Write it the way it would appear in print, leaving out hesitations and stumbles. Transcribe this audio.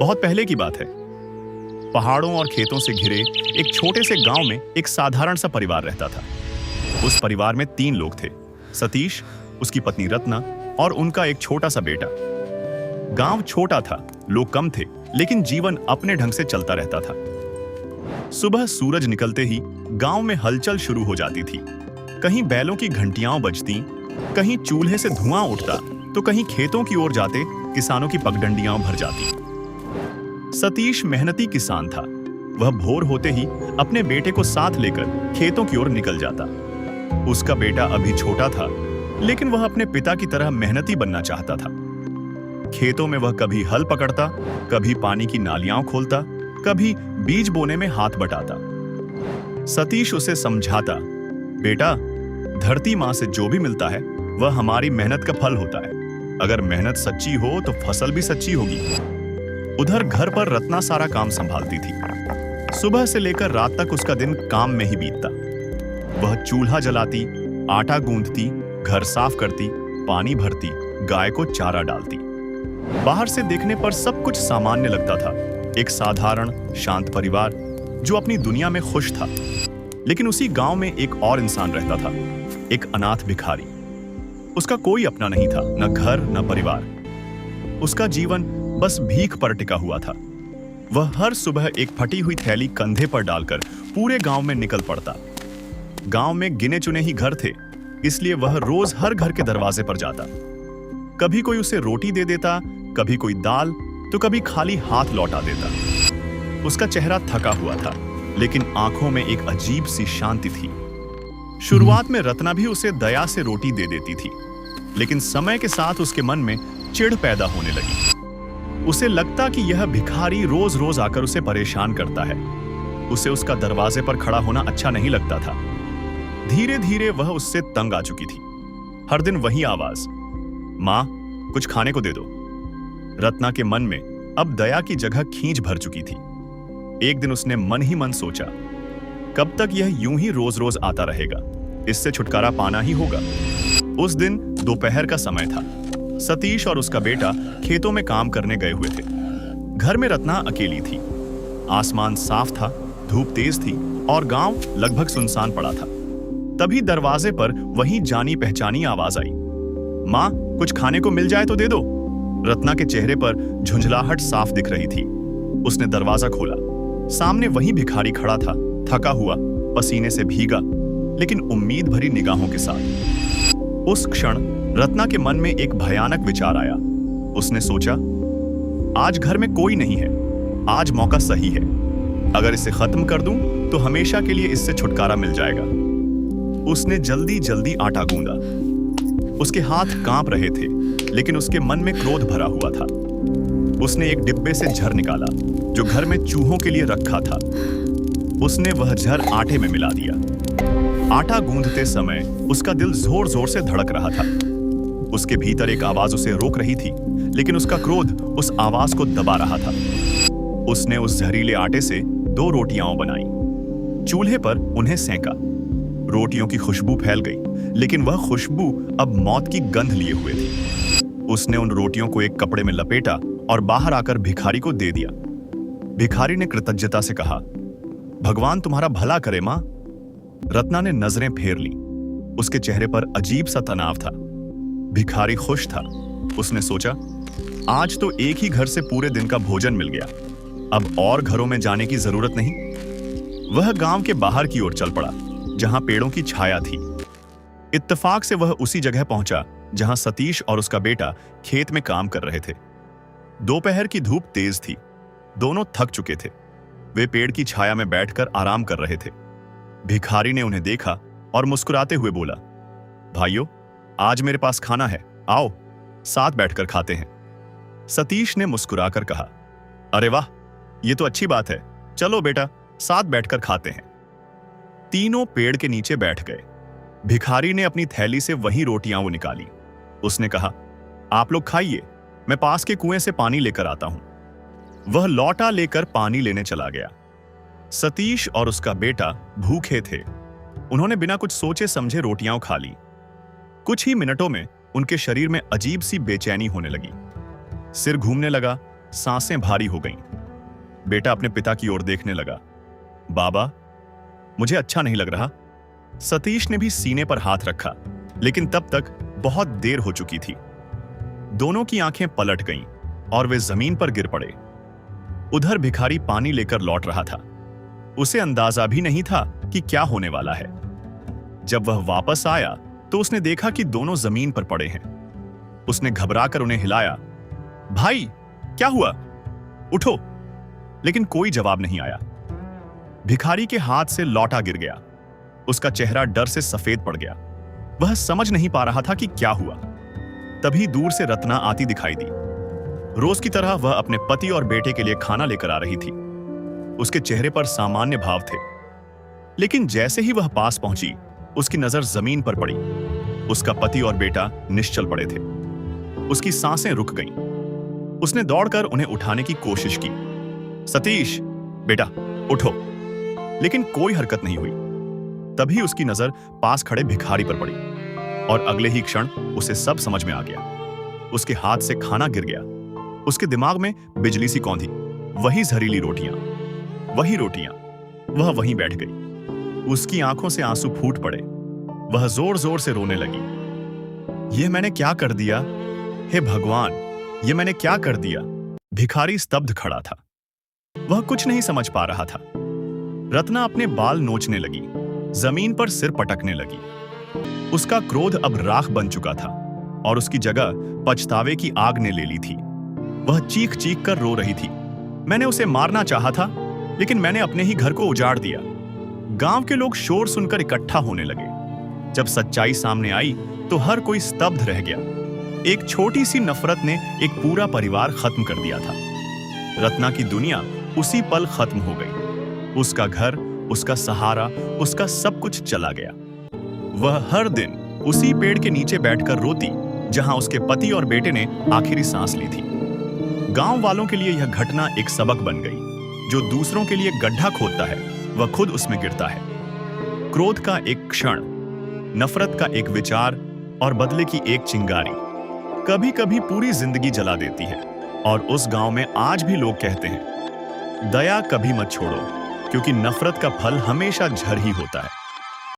बहुत पहले की बात है। पहाड़ों और खेतों से घिरे एक छोटे से गांव में एक साधारण सा परिवार रहता था। उस परिवार में 3 लोग थे, सतीश, उसकी पत्नी रत्ना और उनका एक छोटा सा बेटा। गांव छोटा था, लोग कम थे, लेकिन जीवन अपने ढंग से चलता रहता था। सुबह सूरज निकलते ही गांव में हलचल शुरू हो जाती थी। कहीं बैलों की घंटियां बजती, कहीं चूल्हे से धुआं उठता, तो कहीं खेतों की ओर जाते किसानों की पगडंडियां भर जाती। सतीश मेहनती किसान था। वह भोर होते ही अपने बेटे को साथ लेकर खेतों की ओर निकल जाता। उसका बेटा अभी छोटा था, लेकिन वह अपने पिता की तरह मेहनती बनना चाहता था। खेतों में वह कभी हल पकड़ता, कभी पानी की नालियां खोलता, कभी बीज बोने में हाथ बटाता। सतीश उसे समझाता, बेटा, धरती मां से जो भी मिलता है वह हमारी मेहनत का फल होता है। अगर मेहनत सच्ची हो तो फसल भी सच्ची होगी। उधर घर पर रत्ना सारा काम संभालती थी। सुबह से लेकर रात तक उसका दिन काम में ही बीतता। वह चूल्हा जलाती, आटा गूंथती, घर साफ करती, पानी भरती, गाय को चारा डालती। बाहर से देखने पर सब कुछ सामान्य लगता था, एक साधारण शांत परिवार जो अपनी दुनिया में खुश था। लेकिन उसी गांव में एक और इंसान रहता था, एक अनाथ भिखारी। उसका कोई अपना नहीं था, न घर न परिवार। उसका जीवन बस भीख पर टिका हुआ था। वह हर सुबह एक फटी हुई थैली कंधे पर डालकर पूरे गांव में निकल पड़ता। गांव में गिने चुने ही घर थे, इसलिए वह रोज हर घर के दरवाजे पर जाता। कभी कोई उसे रोटी दे देता, कभी कोई दाल, तो कभी खाली हाथ लौटा देता। उसका चेहरा थका हुआ था, लेकिन आंखों में एक अजीब सी शांति थी। शुरुआत में रत्ना भी उसे दया से रोटी दे देती थी, लेकिन समय के साथ उसके मन में चिढ़ पैदा होने लगी। उसे लगता कि यह भिखारी रोज रोज आकर उसे परेशान करता है। उसे उसका दरवाजे पर खड़ा होना अच्छा नहीं लगता था। धीरे धीरे वह उससे तंग आ चुकी थी। हर दिन वही आवाज, मां, कुछ खाने को दे दो। रत्ना के मन में अब दया की जगह खींच भर चुकी थी। एक दिन उसने मन ही मन सोचा, कब तक यह यूं ही रोज रोज आता रहेगा? इससे छुटकारा पाना ही होगा। उस दिन दोपहर का समय था। सतीश और उसका बेटा खेतों में काम करने गए हुए थे। घर में रत्ना अकेली थी। आसमान साफ था, धूप तेज थी और गांव लगभग सुनसान पड़ा था। तभी दरवाजे पर वही जानी पहचानी आवाज आई, मां, कुछ खाने को मिल जाए तो दे दो। रत्ना के चेहरे पर झुंझलाहट साफ दिख रही थी। उसने दरवाजा खोला। सामने वही भिखारी खड़ा था, थका हुआ, पसीने से भीगा, लेकिन उम्मीद भरी निगाहों के साथ। उस क्षण रत्ना के मन में एक भयानक विचार आया। उसने सोचा, आज घर में कोई नहीं है, आज मौका सही है। अगर इसे खत्म कर दूं तो हमेशा के लिए इससे छुटकारा मिल जाएगा। उसने जल्दी जल्दी आटा गूंदा। उसके हाथ कांप रहे थे, लेकिन उसके मन में क्रोध भरा हुआ था। उसने एक डिब्बे से झर निकाला जो घर में चूहों के लिए रखा था। उसने वह झर आटे में मिला दिया। आटा गूंदते समय उसका दिल जोर जोर से धड़क रहा था। उसके भीतर एक आवाज उसे रोक रही थी, लेकिन उसका क्रोध उस आवाज को दबा रहा था। उसने उस जहरीले आटे से 2 रोटियां बनाई, चूल्हे पर उन्हें सेंका। रोटियों की खुशबू फैल गई, लेकिन वह खुशबू अब मौत की गंध लिए हुए थी। उसने उन रोटियों को एक कपड़े में लपेटा और बाहर आकर भिखारी को दे दिया। भिखारी ने कृतज्ञता से कहा, भगवान तुम्हारा भला करे मां। रत्ना ने नजरें फेर ली। उसके चेहरे पर अजीब सा तनाव था। भिखारी खुश था। उसने सोचा, आज तो एक ही घर से पूरे दिन का भोजन मिल गया, अब और घरों में जाने की जरूरत नहीं। वह गांव के बाहर की ओर चल पड़ा, जहां पेड़ों की छाया थी। इत्तेफाक से वह उसी जगह पहुंचा जहां सतीश और उसका बेटा खेत में काम कर रहे थे। दोपहर की धूप तेज थी। दोनों थक चुके थे। वे पेड़ की छाया में बैठकर आराम कर रहे थे। भिखारी ने उन्हें देखा और मुस्कुराते हुए बोला, भाइयों, आज मेरे पास खाना है, आओ साथ बैठकर खाते हैं। सतीश ने मुस्कुराकर कहा, अरे वाह, ये तो अच्छी बात है, चलो बेटा साथ बैठकर खाते हैं। तीनों पेड़ के नीचे बैठ गए। भिखारी ने अपनी थैली से वही रोटियां वो निकाली। उसने कहा, आप लोग खाइए, मैं पास के कुएं से पानी लेकर आता हूं। वह लौटा लेकर पानी लेने चला गया। सतीश और उसका बेटा भूखे थे। उन्होंने बिना कुछ सोचे समझे रोटियां खा ली। कुछ ही मिनटों में उनके शरीर में अजीब सी बेचैनी होने लगी। सिर घूमने लगा, सांसें भारी हो गईं। बेटा अपने पिता की ओर देखने लगा। बाबा, मुझे अच्छा नहीं लग रहा। सतीश ने भी सीने पर हाथ रखा, लेकिन तब तक बहुत देर हो चुकी थी। दोनों की आंखें पलट गईं और वे जमीन पर गिर पड़े। उधर भिखारी पानी लेकर लौट रहा था। उसे अंदाजा भी नहीं था कि क्या होने वाला है। जब वह वापस आया तो उसने देखा कि दोनों जमीन पर पड़े हैं। उसने घबराकर उन्हें हिलाया, भाई क्या हुआ, उठो। लेकिन कोई जवाब नहीं आया। भिखारी के हाथ से लौटा गिर गया। उसका चेहरा डर से सफेद पड़ गया। वह समझ नहीं पा रहा था कि क्या हुआ। तभी दूर से रत्ना आती दिखाई दी। रोज की तरह वह अपने पति और बेटे के लिए खाना लेकर आ रही थी। उसके चेहरे पर सामान्य भाव थे, लेकिन जैसे ही वह पास पहुंची, उसकी नजर जमीन पर पड़ी। उसका पति और बेटा निश्चल पड़े थे। उसकी सांसें रुक गईं। उसने दौड़कर उन्हें उठाने की कोशिश की। सतीश, बेटा उठो। लेकिन कोई हरकत नहीं हुई। तभी उसकी नजर पास खड़े भिखारी पर पड़ी और अगले ही क्षण उसे सब समझ में आ गया। उसके हाथ से खाना गिर गया। उसके दिमाग में बिजली सी कौंधी। वही जहरीली रोटियां, वही रोटियां। वह वहीं बैठ गई। उसकी आंखों से आंसू फूट पड़े। वह जोर जोर से रोने लगी। यह मैंने क्या कर दिया? हे भगवान, यह मैंने क्या कर दिया? भिखारी स्तब्ध खड़ा था। वह कुछ नहीं समझ पा रहा था। रत्ना अपने बाल नोचने लगी, जमीन पर सिर पटकने लगी। उसका क्रोध अब राख बन चुका था और उसकी जगह पछतावे की आग ने ले ली थी। वह चीख चीख कर रो रही थी। मैंने उसे मारना चाहा था, लेकिन मैंने अपने ही घर को उजाड़ दिया। गांव के लोग शोर सुनकर इकट्ठा होने लगे। जब सच्चाई सामने आई तो हर कोई स्तब्ध रह गया। एक छोटी सी नफरत ने एक पूरा परिवार खत्म कर दिया था। रत्ना की दुनिया उसी पल खत्म हो गई। उसका घर, उसका सहारा, उसका सब कुछ चला गया। वह हर दिन उसी पेड़ के नीचे बैठकर रोती जहां उसके पति और बेटे ने आखिरी सांस ली थी। गांव वालों के लिए यह घटना एक सबक बन गई। जो दूसरों के लिए गड्ढा खोदता है, वह खुद उसमें गिरता है। क्रोध का एक क्षण, नफरत का एक विचार और बदले की एक चिंगारी कभी कभी पूरी जिंदगी जला देती है। और उस गांव में आज भी लोग कहते हैं, दया कभी मत छोड़ो, क्योंकि नफरत का फल हमेशा झर ही होता है।